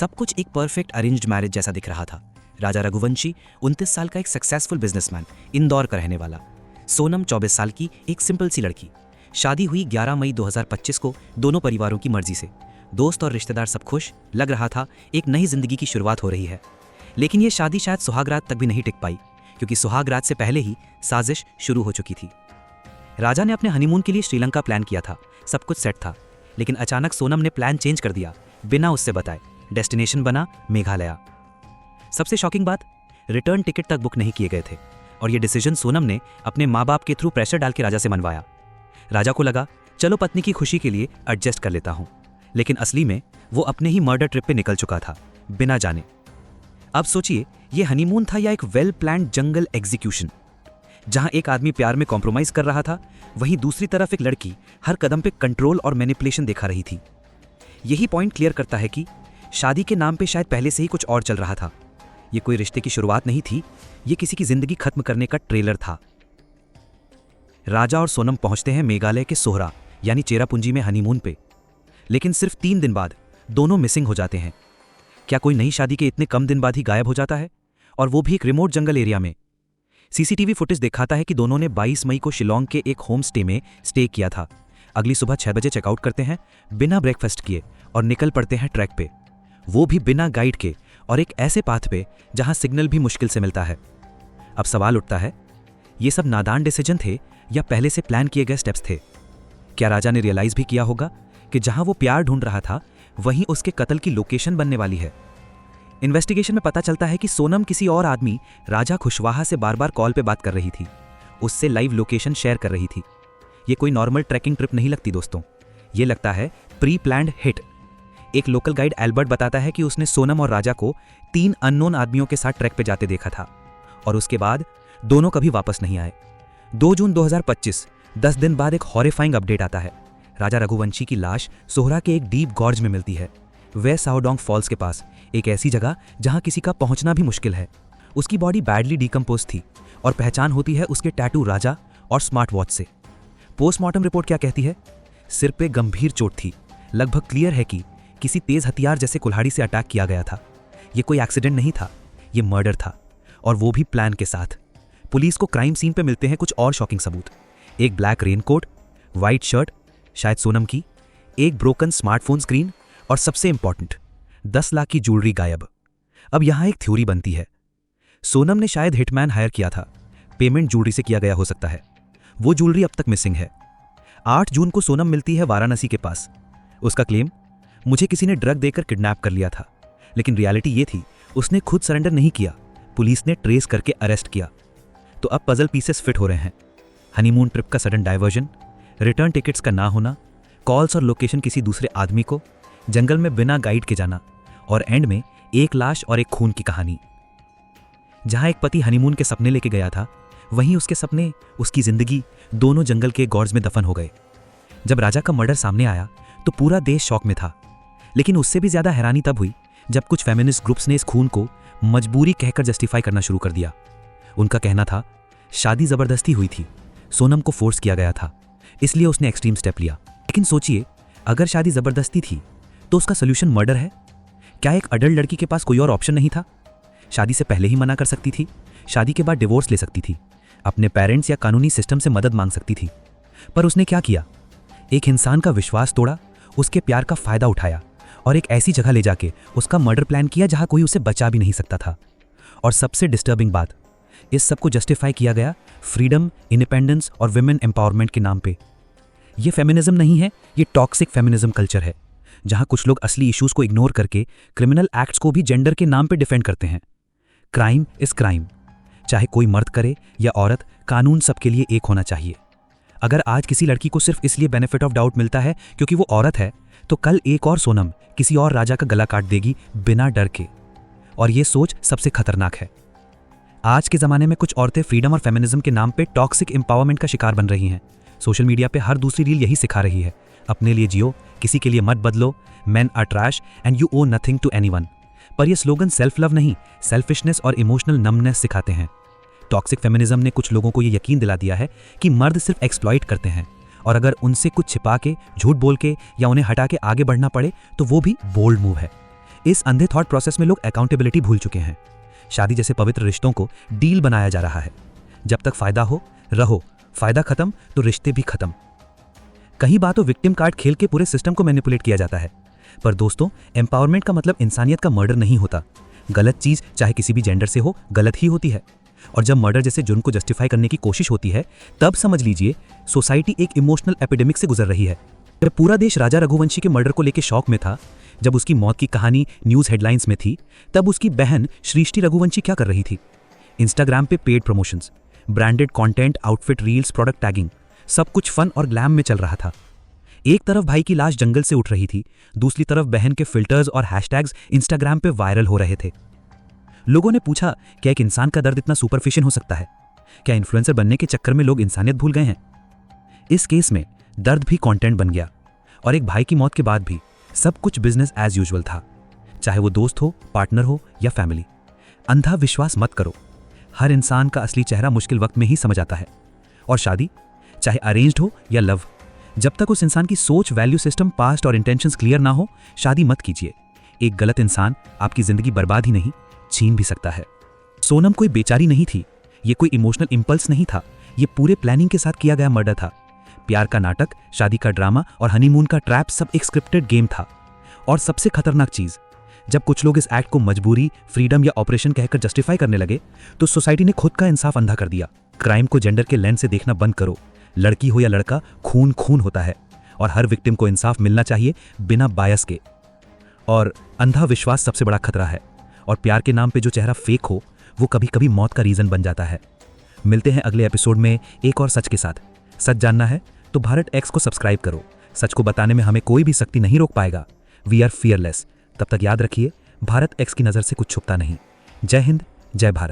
सब कुछ एक परफेक्ट अरेंज्ड मैरिज जैसा दिख रहा था। राजा रघुवंशी 29 साल का एक सक्सेसफुल बिजनेसमैन, इंदौर का रहने वाला। सोनम 24 साल की एक सिंपल सी लड़की। शादी हुई 11 मई 2025 को दोनों परिवारों की मर्जी से। दोस्त और रिश्तेदार सब खुश, लग रहा था एक नई जिंदगी की शुरुआत हो रही है। लेकिन ये शादी शायद सुहागरात तक भी नहीं टिक पाई, क्योंकि सुहागरात से पहले ही साजिश शुरू हो चुकी थी। राजा ने अपने हनीमून के लिए श्रीलंका प्लान किया था, सब कुछ सेट था। लेकिन अचानक सोनम ने प्लान चेंज कर दिया, बिना उससे बताए। डेस्टिनेशन बना मेघालय। सबसे शॉकिंग बात, रिटर्न टिकट तक बुक नहीं किए गए थे। और ये डिसीजन सोनम ने अपने माँ बाप के थ्रू प्रेशर डाल के राजा से मनवाया। राजा को लगा चलो पत्नी की खुशी के लिए एडजस्ट कर लेता हूँ, लेकिन असली में वो अपने ही मर्डर ट्रिप पे निकल चुका था, बिना जाने। अब सोचिए, ये हनीमून था या एक वेल प्लान्ड जंगल एग्जीक्यूशन। जहां एक आदमी प्यार में कॉम्प्रोमाइज कर रहा था, वहीं दूसरी तरफ एक लड़की हर कदम पे कंट्रोल और मैनिपुलेशन दिखा रही थी। यही पॉइंट क्लियर करता है कि शादी के नाम पे शायद पहले से ही कुछ और चल रहा था। ये कोई रिश्ते की शुरुआत नहीं थी, ये किसी की जिंदगी खत्म करने का ट्रेलर था। राजा और सोनम पहुंचते हैं मेघालय के सोहरा यानी चेरापूंजी में हनीमून पे। लेकिन सिर्फ 3 दिन बाद दोनों मिसिंग हो जाते हैं। क्या कोई नई शादी के इतने कम दिन बाद ही गायब हो जाता है, और वो भी एक रिमोट जंगल एरिया में? सीसीटीवी फुटेज दिखाता है कि दोनों ने 22 मई को शिलोंग के एक होम स्टे में स्टे किया था। अगली सुबह 6 बजे चेकआउट करते हैं बिना ब्रेकफास्ट किए और निकल पड़ते हैं ट्रैक पे, वो भी बिना गाइड के, और एक ऐसे पाथ पे जहां सिग्नल भी मुश्किल से मिलता है। अब सवाल उठता है, ये सब नादान डिसीजन थे या पहले से प्लान किए गए स्टेप्स थे? क्या राजा ने रियलाइज भी किया होगा कि जहां वो प्यार ढूंढ रहा था वहीं उसके कत्ल की लोकेशन बनने वाली है? इन्वेस्टिगेशन में पता चलता है कि सोनम किसी और आदमी राजा खुशवाहा से बार बार कॉल पे बात कर रही थी, उससे लाइव लोकेशन शेयर कर रही थी। ये कोई नॉर्मल ट्रैकिंग ट्रिप नहीं लगती दोस्तों, ये लगता है प्री प्लान्ड हिट। एक लोकल गाइड एल्बर्ट बताता है कि उसने सोनम और राजा को 3 अननोन आदमियों के साथ ट्रैक पे जाते देखा था, और उसके बाद दोनों कभी वापस नहीं आए। 2 जून 2025, 10 दिन बाद एक हॉरिफाइंग अपडेट आता है। राजा रघुवंशी की लाश सोहरा के एक डीप गॉर्ज में मिलती है, वे साओडोंग फॉल्स के पास, एक ऐसी जगह जहां किसी का पहुंचना भी मुश्किल है। उसकी बॉडी बैडली डिकम्पोज थी और पहचान होती है उसके टैटू राजा और स्मार्ट वॉच से। पोस्टमार्टम रिपोर्ट क्या कहती है? सिर पे गंभीर चोट थी। लगभग क्लियर है कि किसी तेज हथियार जैसे कुल्हाड़ी से अटैक किया गया था। ये कोई एक्सीडेंट नहीं था, ये मर्डर था, और वो भी प्लान के साथ। पुलिस को क्राइम सीन पे मिलते हैं कुछ और शॉकिंग सबूत। एक ब्लैक रेनकोट, व्हाइट शर्ट शायद सोनम की, एक ब्रोकन स्मार्टफोन स्क्रीन, और सबसे इंपॉर्टेंट 10 लाख की ज्वेलरी गायब। अब यहां एक थ्योरी बनती है, सोनम ने शायद हिटमैन हायर किया था, पेमेंट ज्वेलरी से किया गया हो सकता है। वो ज्वेलरी अब तक मिसिंग है। 8 जून को सोनम मिलती है वाराणसी के पास। उसका क्लेम, मुझे किसी ने ड्रग देकर किडनैप कर लिया था। लेकिन रियलिटी ये थी, उसने खुद सरेंडर नहीं किया, पुलिस ने ट्रेस करके अरेस्ट किया। तो अब पजल पीसेस फिट हो रहे हैं। हनीमून ट्रिप का सडन डाइवर्जन, रिटर्न टिकट्स का ना होना, कॉल्स और लोकेशन किसी दूसरे आदमी को, जंगल में बिना गाइड के जाना, और एंड में एक लाश और एक खून की कहानी। जहां एक पति हनीमून के सपने लेके गया था, वहीं उसके सपने, उसकी जिंदगी दोनों जंगल के गॉर्ज में दफन हो गए। जब राजा का मर्डर सामने आया तो पूरा देश शॉक में था। लेकिन उससे भी ज्यादा हैरानी तब हुई जब कुछ फेमिनिस्ट ग्रुप्स ने इस खून को मजबूरी कहकर जस्टिफाई करना शुरू कर दिया। उनका कहना था, शादी जबरदस्ती हुई थी, सोनम को फोर्स किया गया था, इसलिए उसने एक्सट्रीम स्टेप लिया। लेकिन सोचिए, अगर शादी जबरदस्ती थी तो उसका सोल्यूशन मर्डर है? क्या एक अडल्ट लड़की के पास कोई और ऑप्शन नहीं था? शादी से पहले ही मना कर सकती थी, शादी के बाद डिवोर्स ले सकती थी, अपने पेरेंट्स या कानूनी सिस्टम से मदद मांग सकती थी। पर उसने क्या किया? एक इंसान का विश्वास तोड़ा, उसके प्यार का फायदा उठाया, और एक ऐसी जगह ले जाके उसका मर्डर प्लान किया जहां कोई उसे बचा भी नहीं सकता था। और सबसे डिस्टर्बिंग बात, इस सब को जस्टिफाई किया गया फ्रीडम, इंडिपेंडेंस और विमेन एम्पावरमेंट के नाम पे। ये फेमिनिज्म नहीं है, ये टॉक्सिक फेमिनिज्म कल्चर है, जहां कुछ लोग असली इश्यूज को इग्नोर करके क्रिमिनल एक्ट्स को भी जेंडर के नाम पे डिफेंड करते हैं। क्राइम इज क्राइम, चाहे कोई मर्द करे या औरत, कानून सबके लिए एक होना चाहिए। अगर आज किसी लड़की को सिर्फ इसलिए बेनिफिट ऑफ डाउट मिलता है क्योंकि वो औरत है, तो कल एक और सोनम किसी और राजा का गला काट देगी बिना डर के। और ये सोच सबसे खतरनाक है। आज के ज़माने में कुछ औरतें फ्रीडम और फेमिनिज्म के नाम पे टॉक्सिक एम्पावरमेंट का शिकार बन रही हैं। सोशल मीडिया पे हर दूसरी रील यही सिखा रही है, अपने लिए जियो, किसी के लिए मत बदलो, men are trash and you owe nothing to anyone. पर ये स्लोगन सेल्फ लव नहीं, सेल्फिशनेस और इमोशनल नमनेस सिखाते हैं। टॉक्सिक फेमिनिज्म ने कुछ लोगों को ये यकीन दिला दिया है कि मर्द सिर्फ एक्सप्लॉइट करते हैं, और अगर उनसे कुछ छिपा के, झूठ बोल के या उन्हें हटा के आगे बढ़ना पड़े तो वो भी बोल्ड मूव है। इस अंधे थॉट प्रोसेस में लोग अकाउंटेबिलिटी भूल चुके हैं। शादी जैसे पवित्र रिश्तों को डील बनाया जा रहा है। जब तक फायदा हो रहो, फायदा खत्म तो रिश्ते भी खत्म। कई बार तो विक्टिम कार्ड खेल के पूरे सिस्टम को मैनिपुलेट किया जाता है। पर दोस्तों, एम्पावरमेंट का मतलब इंसानियत का मर्डर नहीं होता। गलत चीज चाहे किसी भी जेंडर से हो, गलत ही होती है। और जब मर्डर जैसे जुर्म को जस्टिफाई करने की कोशिश होती है, तब समझ लीजिए सोसाइटी एक इमोशनल एपिडेमिक से गुजर रही है। जब पूरा देश राजा रघुवंशी के मर्डर को लेकर शॉक में था, जब उसकी मौत की कहानी न्यूज हेडलाइंस में थी, तब उसकी बहन सृष्टि रघुवंशी क्या कर रही थी? इंस्टाग्राम पे paid promotions, branded content, outfit reels, product tagging, सब कुछ फन और ग्लैम में चल रहा था। एक तरफ भाई की लाश जंगल से उठ रही थी, दूसरी तरफ बहन के फिल्टर्स और हैशटैग्स इंस्टाग्राम पे वायरल हो रहे थे। लोगों ने पूछा, क्या एक इंसान का दर्द इतना सुपरफिशियल हो सकता है? क्या इन्फ्लुएंसर बनने के चक्कर में लोग इंसानियत भूल गए हैं? इस केस में दर्द भी कंटेंट बन गया और एक भाई की मौत के बाद भी सब कुछ बिजनेस एज यूजुअल था, चाहे वो दोस्त हो, पार्टनर हो या फैमिली। अंधा विश्वास मत करो। हर इंसान का असली चेहरा मुश्किल वक्त में ही समझ आता है। और शादी, चाहे अरेंज्ड हो या लव, जब तक उस इंसान की सोच, वैल्यू सिस्टम, पास्ट और इंटेंशंस क्लियर ना हो, शादी मत कीजिए। एक गलत इंसान आपकी जिंदगी बर्बाद ही नहीं, छीन भी सकता है। सोनम कोई बेचारी नहीं थी, ये कोई इमोशनल इंपल्स नहीं था, ये पूरे प्लानिंग के साथ किया गया मर्डर था। प्यार का नाटक, शादी का ड्रामा और हनीमून का ट्रैप सब एक स्क्रिप्टेड गेम था। और सबसे खतरनाक चीज, जब कुछ लोग इस एक्ट को मजबूरी, फ्रीडम या ऑपरेशन कहकर जस्टिफाई करने लगे, तो सोसाइटी ने खुद का इंसाफ अंधा कर दिया। क्राइम को जेंडर के लेंस से देखना बंद करो। लड़की हो या लड़का, खून खून होता है और हर विक्टिम को इंसाफ मिलना चाहिए बिना बायस के। और अंधा विश्वास सबसे बड़ा खतरा है। और प्यार के नाम पे जो चेहरा फेक हो, वो कभी कभी मौत का रीजन बन जाता है। मिलते हैं अगले एपिसोड में एक और सच के साथ। सच जानना है तो भारत एक्स को सब्सक्राइब करो। सच को बताने में हमें कोई भी शक्ति नहीं रोक पाएगा। We are fearless. तब तक याद रखिए, भारत एक्स की नज़र से कुछ छुपता नहीं। जय हिंद, जय भारत।